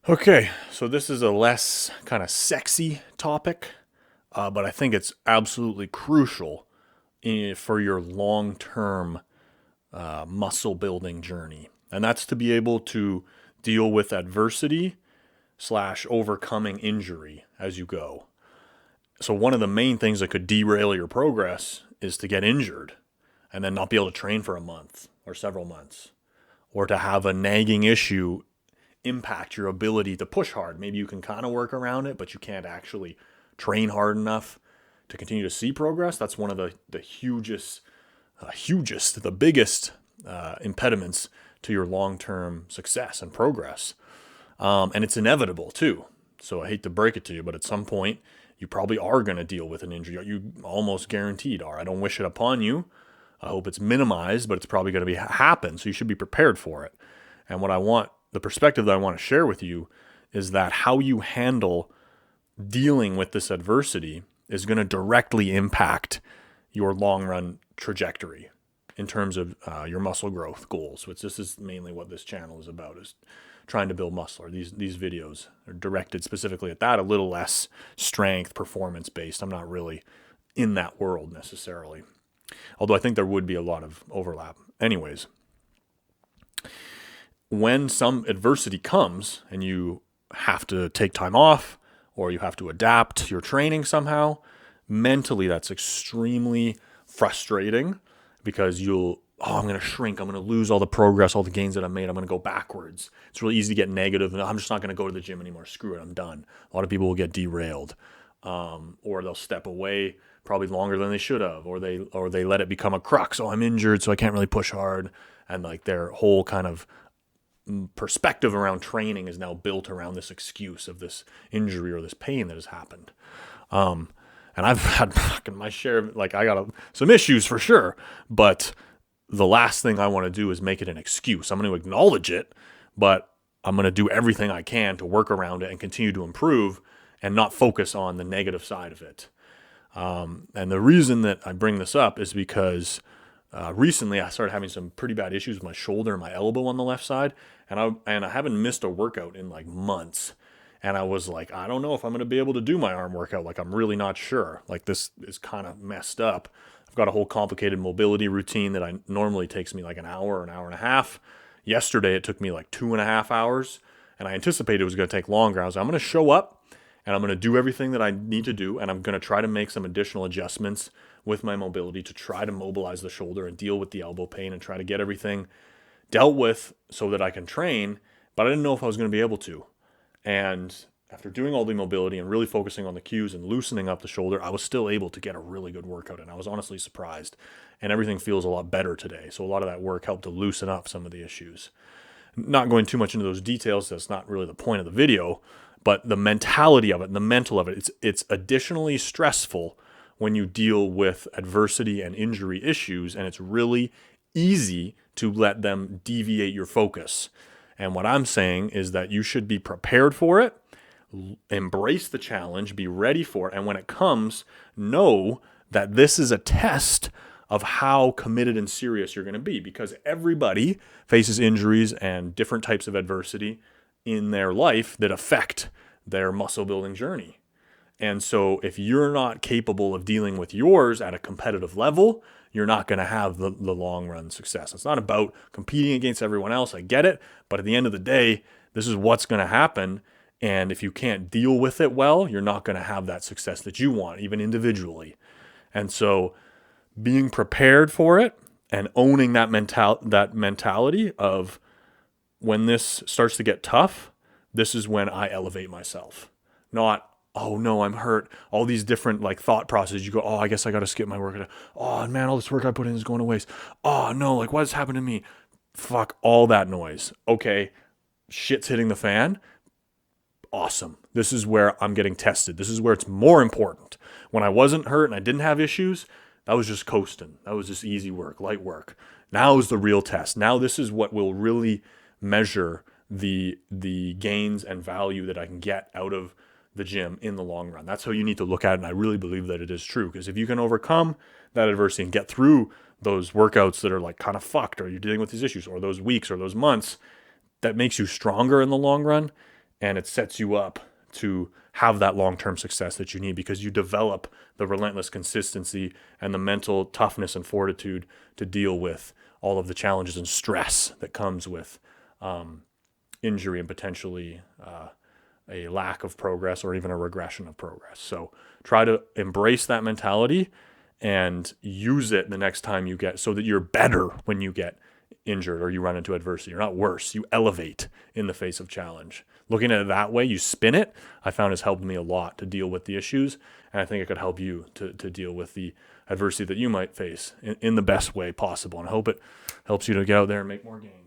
Okay, so this is a less kind of sexy topic, but I think it's absolutely crucial for your long term muscle building journey. And that's to be able to deal with adversity slash overcoming injury as you go. So, one of the main things that could derail your progress is to get injured and then not be able to train for a month or several months, or to have a nagging issue impact your ability to push hard. Maybe you can kind of work around it, but you can't actually train hard enough to continue to see progress. That's one of the the biggest impediments to your long-term success and progress. And it's inevitable too. So I hate to break it to you, but at some point you probably are going to deal with an injury. You almost guaranteed are. I don't wish it upon you. I hope it's minimized, but it's probably going to happen. So you should be prepared for it. And the perspective that I want to share with you is that how you handle dealing with this adversity is going to directly impact your long run trajectory in terms of your muscle growth goals, which this is mainly what this channel is about, is trying to build muscle. Or these videos are directed specifically at that, a little less strength, performance based. I'm not really in that world necessarily, although I think there would be a lot of overlap. Anyways, when some adversity comes and you have to take time off or you have to adapt your training somehow, mentally that's extremely frustrating because I'm going to shrink, I'm going to lose all the progress, all the gains that I made, I'm going to go backwards. It's really easy to get negative and I'm just not going to go to the gym anymore. Screw it, I'm done. A lot of people will get derailed, or they'll step away probably longer than they should have, or they let it become a crux. Oh, I'm injured, so I can't really push hard, and like their whole kind of perspective around training is now built around this excuse of this injury or this pain that has happened. And I've had fucking my share of, like, I got some issues for sure, but the last thing I want to do is make it an excuse. I'm going to acknowledge it, but I'm going to do everything I can to work around it and continue to improve and not focus on the negative side of it. And the reason that I bring this up is because recently I started having some pretty bad issues with my shoulder and my elbow on the left side, and I haven't missed a workout in like months. And I was like, I don't know if I'm going to be able to do my arm workout. Like, I'm really not sure. Like, this is kind of messed up. I've got a whole complicated mobility routine that normally takes me like an hour and a half. Yesterday, it took me like 2.5 hours, and I anticipated it was going to take longer. I was like, I'm going to show up, and I'm going to do everything that I need to do, and I'm going to try to make some additional adjustments with my mobility to try to mobilize the shoulder and deal with the elbow pain and try to get everything dealt with so that I can train, but I didn't know if I was going to be able to. And after doing all the mobility and really focusing on the cues and loosening up the shoulder, I was still able to get a really good workout, and I was honestly surprised. And everything feels a lot better today. So a lot of that work helped to loosen up some of the issues. Not going too much into those details, that's not really the point of the video, but the mentality of it and the mental of it, it's additionally stressful when you deal with adversity and injury issues, and it's really easy to let them deviate your focus. And what I'm saying is that you should be prepared for it, embrace the challenge, be ready for it, and when it comes, know that this is a test of how committed and serious you're going to be, because everybody faces injuries and different types of adversity in their life that affect their muscle building journey. And so if you're not capable of dealing with yours at a competitive level, you're not going to have the long run success. It's not about competing against everyone else. I get it. But at the end of the day, this is what's going to happen. And if you can't deal with it well, you're not going to have that success that you want, even individually. And so being prepared for it and owning that mentality of, when this starts to get tough, this is when I elevate myself. Not, oh no, I'm hurt. All these different like thought processes. You go, oh, I guess I got to skip my workout. Oh man, all this work I put in is going to waste. Oh no, like what's happened to me? Fuck all that noise. Okay, shit's hitting the fan. Awesome. This is where I'm getting tested. This is where it's more important. When I wasn't hurt and I didn't have issues, that was just coasting. That was just easy work, light work. Now is the real test. Now this is what will really measure the gains and value that I can get out of the gym in the long run. That's how you need to look at it, and I really believe that it is true, because if you can overcome that adversity and get through those workouts that are like kind of fucked, or you're dealing with these issues, or those weeks or those months, that makes you stronger in the long run. and it sets you up to have that long-term success that you need, because you develop the relentless consistency and the mental toughness and fortitude to deal with all of the challenges and stress that comes with injury and potentially a lack of progress or even a regression of progress. So try to embrace that mentality and use it the next time you get, so that you're better when you get injured or you run into adversity. You're not worse. You elevate in the face of challenge. Looking at it that way, you spin it, I found has helped me a lot to deal with the issues. And I think it could help you to deal with the adversity that you might face in the best way possible. And I hope it helps you to get out there and make more gains.